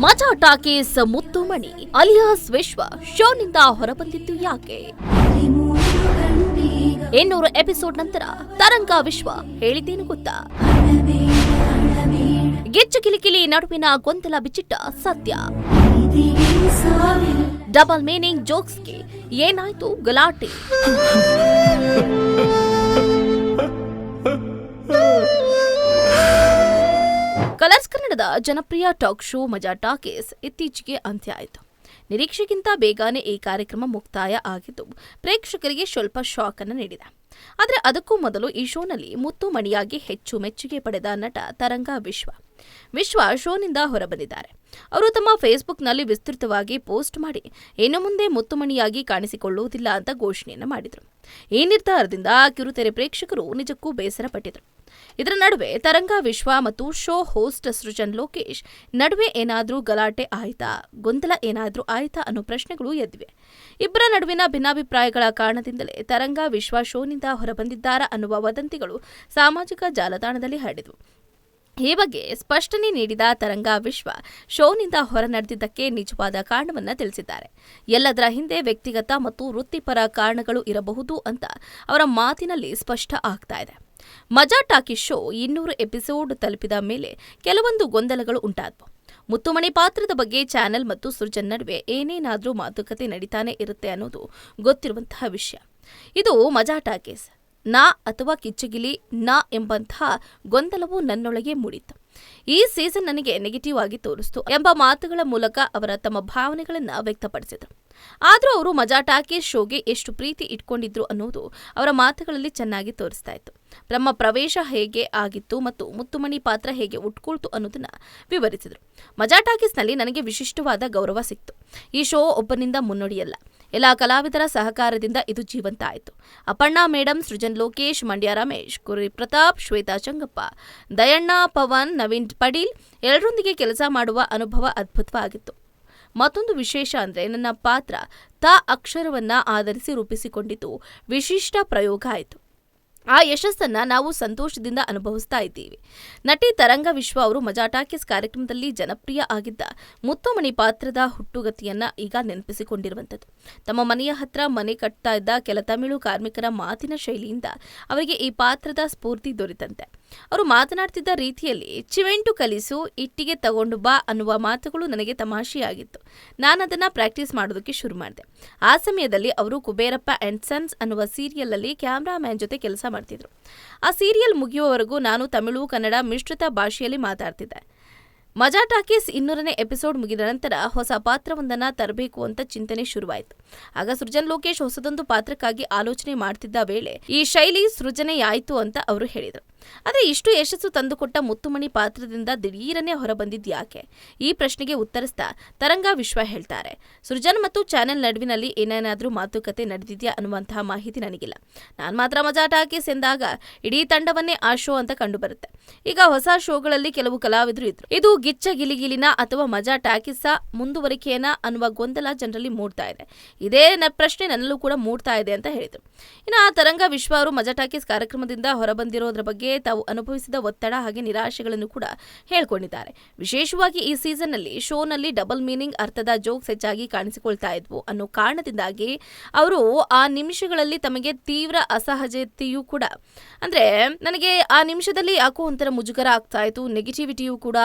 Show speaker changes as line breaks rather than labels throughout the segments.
ಮಜಾ talkies ಮುತ್ತುಮಣಿ alias ವಿಶ್ವ ಶೋನಿಂದ ಹೊರಬಂದಿದ್ದು ಯಾಕೆ? 800 ಎಪಿಸೋಡ್ ನಂತರ ತರಂಗ ವಿಶ್ವ ಹೇಳಿದ್ದೇನು ಗೊತ್ತಾ? ಗಿಚ್ಚು ಕಿಲಿಕಿಲಿ ನಡುವಿನ ಗೊಂದಲ ಬಿಚ್ಚಿಟ್ಟ ಸತ್ಯ. ಡಬಲ್ ಮೀನಿಂಗ್ ಜೋಕ್ಸ್ಗೆ ಏನಾಯ್ತು ಗಲಾಟೆ? ಕಲರ್ಸ್ ಕನ್ನಡದ ಜನಪ್ರಿಯ ಟಾಕ್ ಶೋ ಮಜಾ ಟಾಕೀಸ್ ಇತ್ತೀಚೆಗೆ ಅಂತ್ಯ ಆಯಿತು. ನಿರೀಕ್ಷೆಗಿಂತ ಬೇಗನೆ ಈ ಕಾರ್ಯಕ್ರಮ ಮುಕ್ತಾಯ ಆಗಿದ್ದು ಪ್ರೇಕ್ಷಕರಿಗೆ ಸ್ವಲ್ಪ ಶಾಕ್ ಅನ್ನು ನೀಡಿದೆ. ಆದರೆ ಅದಕ್ಕೂ ಮೊದಲು ಈ ಶೋನಲ್ಲಿ ಮುತ್ತು ಮಣಿಯಾಗಿ ಹೆಚ್ಚು ಮೆಚ್ಚುಗೆ ಪಡೆದ ನಟ ತರಂಗ ವಿಶ್ವ ಶೋನಿಂದ ಹೊರಬಂದಿದ್ದಾರೆ. ಅವರು ತಮ್ಮ ಫೇಸ್ಬುಕ್ನಲ್ಲಿ ವಿಸ್ತೃತವಾಗಿ ಪೋಸ್ಟ್ ಮಾಡಿ ಇನ್ನು ಮುಂದೆ ಮುತ್ತುಮಣಿಯಾಗಿ ಕಾಣಿಸಿಕೊಳ್ಳುವುದಿಲ್ಲ ಅಂತ ಘೋಷಣೆಯನ್ನು ಮಾಡಿದರು. ಈ ನಿರ್ಧಾರದಿಂದ ಕಿರುತೆರೆ ಪ್ರೇಕ್ಷಕರು ನಿಜಕ್ಕೂ ಬೇಸರಪಟ್ಟಿದ್ರು. ಇದರ ನಡುವೆ ತರಂಗ ವಿಶ್ವ ಮತ್ತು ಶೋ ಹೋಸ್ಟ್ ಸೃಜನ್ ಲೋಕೇಶ್ ನಡುವೆ ಏನಾದರೂ ಗಲಾಟೆ ಆಯ್ತಾ, ಗೊಂದಲ ಏನಾದರೂ ಆಯ್ತಾ ಅನ್ನೋ ಪ್ರಶ್ನೆಗಳು ಎದ್ದಿವೆ. ಇಬ್ಬರ ನಡುವಿನ ಭಿನ್ನಾಭಿಪ್ರಾಯಗಳ ಕಾರಣದಿಂದಲೇ ತರಂಗ ವಿಶ್ವ ಶೋನಿಂದ ಹೊರಬಂದಿದ್ದಾರಾ ಅನ್ನುವ ವದಂತಿಗಳು ಸಾಮಾಜಿಕ ಜಾಲತಾಣದಲ್ಲಿ ಹರಡಿದವು. ಈ ಬಗ್ಗೆ ಸ್ಪಷ್ಟನೆ ನೀಡಿದ ತರಂಗ ವಿಶ್ವ ಶೋನಿಂದ ಹೊರ ನಡೆದಿದ್ದಕ್ಕೆ ನಿಜವಾದ ಕಾರಣವನ್ನ ತಿಳಿಸಿದ್ದಾರೆ. ಎಲ್ಲದರ ಹಿಂದೆ ವ್ಯಕ್ತಿಗತ ಮತ್ತು ವೃತ್ತಿಪರ ಕಾರಣಗಳು ಇರಬಹುದು ಅಂತ ಅವರ ಮಾತಿನಲ್ಲಿ ಸ್ಪಷ್ಟ ಆಗ್ತಾ ಇದೆ. ಮಜಾ ಟಾಕೀಸ್ ಶೋ 200 ಎಪಿಸೋಡ್ ತಲುಪಿದ ಮೇಲೆ ಕೆಲವೊಂದು ಗೊಂದಲಗಳು ಉಂಟಾದವು. ಮುತ್ತುಮಣಿ ಪಾತ್ರದ ಬಗ್ಗೆ ಚಾನೆಲ್ ಮತ್ತು ಸೃಜನ್ ನಡುವೆ ಏನೇನಾದರೂ ಮಾತುಕತೆ ನಡೀತಾನೆ ಇರುತ್ತೆ ಅನ್ನೋದು ಗೊತ್ತಿರುವಂತಹ ವಿಷಯ. ಇದು ಮಜಾ ಟಾಕೀಸ್ ನಾ ಅಥವಾ ಕಿಚ್ಚುಗಿಲಿ ನಾ ಎಂಬಂತಹ ಗೊಂದಲವು ನನ್ನೊಳಗೆ ಮೂಡಿತ್ತು. ಈ ಸೀಸನ್ ನನಗೆ ನೆಗೆಟಿವ್ ಆಗಿ ತೋರಿಸ್ತು ಎಂಬ ಮಾತುಗಳ ಮೂಲಕ ಅವರ ತಮ್ಮ ಭಾವನೆಗಳನ್ನು ವ್ಯಕ್ತಪಡಿಸಿದರು. ಆದರೂ ಅವರು ಮಜಾ ಟಾಕೀಸ್ ಶೋಗೆ ಎಷ್ಟು ಪ್ರೀತಿ ಇಟ್ಕೊಂಡಿದ್ರು ಅನ್ನೋದು ಅವರ ಮಾತುಗಳಲ್ಲಿ ಚೆನ್ನಾಗಿ ತೋರಿಸ್ತಾ ಇತ್ತು. ತಮ್ಮ ಪ್ರವೇಶ ಹೇಗೆ ಆಗಿತ್ತು ಮತ್ತು ಮುತ್ತುಮಣಿ ಪಾತ್ರ ಹೇಗೆ ಉಟ್ಕೊಳ್ತು ಅನ್ನೋದನ್ನ ವಿವರಿಸಿದರು. ಮಜಾ ಟಾಕೀಸ್ನಲ್ಲಿ ನನಗೆ ವಿಶಿಷ್ಟವಾದ ಗೌರವ ಸಿಕ್ತು. ಈ ಶೋ ಒಬ್ಬನಿಂದ ಮುನ್ನಡೆಯಲ್ಲ, ಎಲ್ಲ ಕಲಾವಿದರ ಸಹಕಾರದಿಂದ ಇದು ಜೀವಂತ ಆಯಿತು. ಅಪರ್ಣಾ ಮೇಡಂ, ಸೃಜನ್ ಲೋಕೇಶ್, ಮಂಡ್ಯ ರಮೇಶ್, ಕುರಿ ಪ್ರತಾಪ್, ಶ್ವೇತಾ ಚಂಗಪ್ಪ, ದಯಣ್ಣ, ಪವನ್, ನವೀನ್ ಪಡೀಲ್ ಎಲ್ಲರೊಂದಿಗೆ ಕೆಲಸ ಮಾಡುವ ಅನುಭವ ಅದ್ಭುತವಾಗಿತ್ತು. ಮತ್ತೊಂದು ವಿಶೇಷ ಅಂದ್ರೆ ನನ್ನ ಪಾತ್ರ ತ ಅಕ್ಷರವನ್ನ ಆಧರಿಸಿ ರೂಪಿಸಿಕೊಂಡಿದ್ದು ವಿಶಿಷ್ಟ ಪ್ರಯೋಗ ಆಯಿತು. ಆ ಯಶಸ್ಸನ್ನ ನಾವು ಸಂತೋಷದಿಂದ ಅನುಭವಿಸ್ತಾ ಇದ್ದೀವಿ. ನಟಿ ತರಂಗ ವಿಶ್ವ ಅವರು ಮಜಾ ಟಾಕೀಸ್ ಕಾರ್ಯಕ್ರಮದಲ್ಲಿ ಜನಪ್ರಿಯ ಆಗಿದ್ದ ಮುತ್ತುಮಣಿ ಪಾತ್ರದ ಹುಟ್ಟುಗತಿಯನ್ನ ಈಗ ನೆನಪಿಸಿಕೊಂಡಿರುವಂಥದ್ದು. ತಮ್ಮ ಮನೆಯ ಹತ್ರ ಮನೆ ಕಟ್ತಾ ಇದ್ದ ಕೆಲ ತಮಿಳು ಕಾರ್ಮಿಕರ ಮಾತಿನ ಶೈಲಿಯಿಂದ ಅವರಿಗೆ ಈ ಪಾತ್ರದ ಸ್ಫೂರ್ತಿ ದೊರೆತಂತೆ. ಅವರು ಮಾತನಾಡ್ತಿದ್ದ ರೀತಿಯಲ್ಲಿ ಚಿವೆಂಟು ಕಲಿಸು, ಇಟ್ಟಿಗೆ ತಗೊಂಡು ಬಾ ಅನ್ನುವ ಮಾತುಗಳು ನನಗೆ ತಮಾಷೆಯಾಗಿತ್ತು. ನಾನದನ್ನ ಪ್ರಾಕ್ಟೀಸ್ ಮಾಡೋದಕ್ಕೆ ಶುರು ಮಾಡಿದೆ. ಆ ಸಮಯದಲ್ಲಿ ಅವರು ಕುಬೇರಪ್ಪ ಅಂಡ್ ಸನ್ಸ್ ಅನ್ನುವ ಸೀರಿಯಲ್ ಅಲ್ಲಿ ಕ್ಯಾಮ್ರಾಮ್ಯಾನ್ ಜೊತೆ ಕೆಲಸ ಮಾಡ್ತಿದ್ರು. ಆ ಸೀರಿಯಲ್ ಮುಗಿಯುವವರೆಗೂ ನಾನು ತಮಿಳು ಕನ್ನಡ ಮಿಶ್ರಿತ ಭಾಷೆಯಲ್ಲಿ ಮಾತಾಡ್ತಿದ್ದೆ. ಮಜಾ ಟಾಕೀಸ್ 200ನೇ ಎಪಿಸೋಡ್ ಮುಗಿದ ನಂತರ ಹೊಸ ಪಾತ್ರವೊಂದನ್ನು ತರಬೇಕು ಅಂತ ಚಿಂತನೆ ಶುರುವಾಯಿತು. ಆಗ ಸೃಜನ್ ಲೋಕೇಶ್ ಹೊಸದೊಂದು ಪಾತ್ರಕ್ಕಾಗಿ ಆಲೋಚನೆ ಮಾಡ್ತಿದ್ದ ವೇಳೆ ಈ ಶೈಲಿ ಸೃಜನೆಯಾಯಿತು ಅಂತ ಅವರು ಹೇಳಿದರು. ಆದರೆ ಇಷ್ಟು ಯಶಸ್ಸು ತಂದುಕೊಟ್ಟ ಮುತ್ತುಮಣಿ ಪಾತ್ರದಿಂದ ದಿಢೀರನೆ ಹೊರಬಂದಿದ್ಯಾಕೆ? ಈ ಪ್ರಶ್ನೆಗೆ ಉತ್ತರಿಸ್ತಾ ತರಂಗ ವಿಶ್ವ ಹೇಳ್ತಾರೆ, ಸೃಜನ್ ಮತ್ತು ಚಾನೆಲ್ ನಡುವಿನಲ್ಲಿ ಏನೇನಾದರೂ ಮಾತುಕತೆ ನಡೆದಿದ್ಯಾ ಅನ್ನುವಂತಹ ಮಾಹಿತಿ ನನಗಿಲ್ಲ. ನಾನು ಮಾತ್ರ ಮಜಾ ಟಾಕೀಸ್ ಎಂದಾಗ ಇಡೀ ತಂಡವನ್ನೇ ಆ ಶೋ ಅಂತ ಕಂಡುಬರುತ್ತೆ. ಈಗ ಹೊಸ ಶೋಗಳಲ್ಲಿ ಕೆಲವು ಕಲಾವಿದರು ಇದ್ರು. ಇದು ಗಿಚ್ಚ ಗಿಲಿಗಿಲಿನ ಅಥವಾ ಮಜಾ ಟಾಕೀಸ ಮುಂದುವರಿಕೆಯನ ಅನ್ನುವ ಗೊಂದಲ ಜನರಲ್ಲಿ ಮೂಡ್ತಾ ಇದೆ. ಇದೇ ಪ್ರಶ್ನೆ ನನ್ನಲ್ಲೂ ಕೂಡ ಮೂಡ್ತಾ ಇದೆ ಅಂತ ಹೇಳಿದರು. ಇನ್ನು ಆ ತರಂಗ ವಿಶ್ವ ಅವರು ಮಜಾ ಟಾಕೀಸ್ ಕಾರ್ಯಕ್ರಮದಿಂದ ಹೊರಬಂದಿರೋದ್ರ ಬಗ್ಗೆ ತಾವು ಅನುಭವಿಸಿದ ಒತ್ತಡ ಹಾಗೆ ನಿರಾಶೆಗಳನ್ನು ಕೂಡ ಹೇಳ್ಕೊಂಡಿದ್ದಾರೆ. ವಿಶೇಷವಾಗಿ ಈ ಸೀಸನ್ನಲ್ಲಿ ಶೋನಲ್ಲಿ ಡಬಲ್ ಮೀನಿಂಗ್ ಅರ್ಥದ ಜೋಕ್ಸ್ ಹೆಚ್ಚಾಗಿ ಕಾಣಿಸಿಕೊಳ್ತಾ ಇದ್ವು ಅನ್ನೋ ಕಾರಣದಿಂದಾಗಿ ಅವರು ಆ ನಿಮಿಷಗಳಲ್ಲಿ ತಮಗೆ ತೀವ್ರ ಅಸಹಜತೆಯೂ ಕೂಡ, ಅಂದ್ರೆ ನನಗೆ ಆ ನಿಮಿಷದಲ್ಲಿ ಯಾಕೋ ಒಂಥರ ಮುಜುಗರ ಆಗ್ತಾ ಇತ್ತು, ನೆಗೆಟಿವಿಟಿಯೂ ಕೂಡ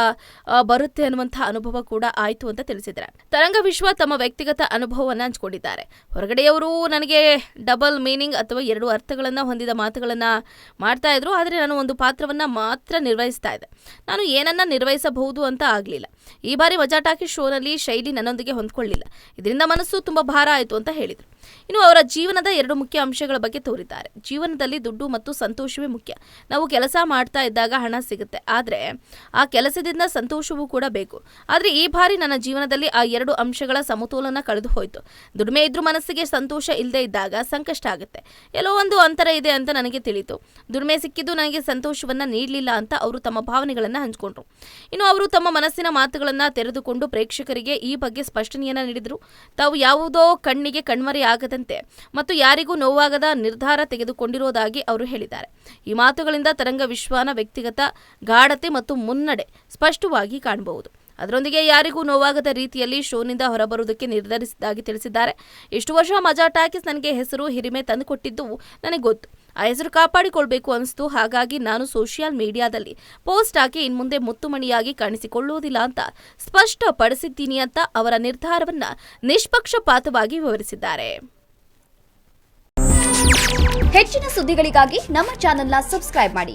ಬರುತ್ತೆ ಅನ್ನುವಂತಹ ಅನುಭವ ಕೂಡ ಆಯ್ತು ಅಂತ ತಿಳಿಸಿದ್ದಾರೆ. ತರಂಗ ವಿಶ್ವ ತಮ್ಮ ವ್ಯಕ್ತಿಗತ ಅನುಭವವನ್ನು ಹಂಚಿಕೊಂಡಿದ್ದಾರೆ. ಹೊರಗಡೆಯವರು ನನಗೆ ಡಬಲ್ ಮೀನಿಂಗ್ ಅಥವಾ 2 ಅರ್ಥಗಳನ್ನ ಹೊಂದಿದ ಮಾತುಗಳನ್ನ ಮಾಡ್ತಾ ಇದ್ರು, ಆದರೆ ನಾನು ಒಂದು ಪಾತ್ರವನ್ನ ಮಾತ್ರ ನಿರ್ವಹಿಸ್ತಾ ಇದ್ದೆ. ನಾನು ಏನನ್ನ ನಿರ್ವಹಿಸಬಹುದು ಅಂತ ಆಗ್ಲಿಲ್ಲ. ಈ ಬಾರಿ ಮಜಾ ಟಾಕೀಸ್ ಶೋನಲ್ಲಿ ಶೈಲಿ ನನ್ನೊಂದಿಗೆ ಹೊಂದ್ಕೊಳ್ಳಿಲ್ಲ. ಇದರಿಂದ ಮನಸ್ಸು ತುಂಬಾ ಭಾರ ಆಯಿತು ಅಂತ ಹೇಳಿದರು. ಇನ್ನು ಅವರ ಜೀವನದ 2 ಮುಖ್ಯ ಅಂಶಗಳ ಬಗ್ಗೆ ತೋರಿದ್ದಾರೆ. ಜೀವನದಲ್ಲಿ ದುಡ್ಡು ಮತ್ತು ಸಂತೋಷವೇ ಮುಖ್ಯ. ನಾವು ಕೆಲಸ ಮಾಡ್ತಾ ಇದ್ದಾಗ ಹಣ ಸಿಗುತ್ತೆ, ಆದರೆ ಆ ಕೆಲಸದಿಂದ ಸಂತೋಷವೂ ಕೂಡ ಬೇಕು. ಆದರೆ ಈ ಬಾರಿ ನನ್ನ ಜೀವನದಲ್ಲಿ ಆ 2 ಅಂಶಗಳ ಸಮತೋಲನ ಕಳೆದು ಹೋಯಿತು. ದುಡಿಮೆ ಇದ್ರೂ ಮನಸ್ಸಿಗೆ ಸಂತೋಷ ಇಲ್ಲದೆ ಇದ್ದಾಗ ಸಂಕಷ್ಟ ಆಗುತ್ತೆ. ಎಲ್ಲೋ ಒಂದು ಅಂತರ ಇದೆ ಅಂತ ನನಗೆ ತಿಳಿತು. ದುಡಿಮೆ ಸಿಕ್ಕಿದ್ದು ನನಗೆ ಸಂತೋಷವನ್ನ ನೀಡಲಿಲ್ಲ ಅಂತ ಅವರು ತಮ್ಮ ಭಾವನೆಗಳನ್ನ ಹಂಚಿಕೊಂಡ್ರು. ಇನ್ನು ಅವರು ತಮ್ಮ ಮನಸ್ಸಿನ ಮಾತುಗಳನ್ನ ತೆರೆದುಕೊಂಡು ಪ್ರೇಕ್ಷಕರಿಗೆ ಈ ಬಗ್ಗೆ ಸ್ಪಷ್ಟನೆಯನ್ನ ನೀಡಿದ್ರು. ತಾವು ಯಾವುದೋ ಕಣ್ಣಿಗೆ ಕಣ್ಮರೆ ಆಗದಂತೆ ಮತ್ತು ಯಾರಿಗೂ ನೋವಾಗದ ನಿರ್ಧಾರ ತೆಗೆದುಕೊಂಡಿರೋದಾಗಿ ಅವರು ಹೇಳಿದ್ದಾರೆ. ಈ ಮಾತುಗಳಿಂದ ತರಂಗ ವಿಶ್ವನ ವ್ಯಕ್ತಿಗತ ಗಾಢತೆ ಮತ್ತು ಮುನ್ನಡೆ ಸ್ಪಷ್ಟವಾಗಿ ಕಾಣಬಹುದು. ಅದರೊಂದಿಗೆ ಯಾರಿಗೂ ನೋವಾಗದ ರೀತಿಯಲ್ಲಿ ಶೋನಿಂದ ಹೊರಬರುವುದಕ್ಕೆ ನಿರ್ಧರಿಸಿದ್ದಾಗಿ ತಿಳಿಸಿದ್ದಾರೆ. ಇಷ್ಟು ವರ್ಷ ಮಜಾ ಟಾಕೀಸ್ ನನಗೆ ಹೆಸರು ಹಿರಿಮೆ ತಂದುಕೊಟ್ಟಿದ್ದು ನನಗೆ ಗೊತ್ತು. ಆ ಹೆಸರು ಕಾಪಾಡಿಕೊಳ್ಬೇಕು ಅನಿಸ್ತು. ಹಾಗಾಗಿ ನಾನು ಸೋಷಿಯಲ್ ಮೀಡಿಯಾದಲ್ಲಿ ಪೋಸ್ಟ್ ಹಾಕಿ ಇನ್ಮುಂದೆ ಮುತ್ತುಮಣಿಯಾಗಿ ಕಾಣಿಸಿಕೊಳ್ಳುವುದಿಲ್ಲ ಅಂತ ಸ್ಪಷ್ಟಪಡಿಸಿದ್ದೀನಿ ಅಂತ ಅವರ ನಿರ್ಧಾರವನ್ನ ನಿಷ್ಪಕ್ಷಪಾತವಾಗಿ ವಿವರಿಸಿದ್ದಾರೆ.
ಹೆಚ್ಚಿನ ಸುದ್ದಿಗಳಿಗಾಗಿ ನಮ್ಮ ಚಾನೆಲ್ನ ಸಬ್ಸ್ಕ್ರೈಬ್ ಮಾಡಿ.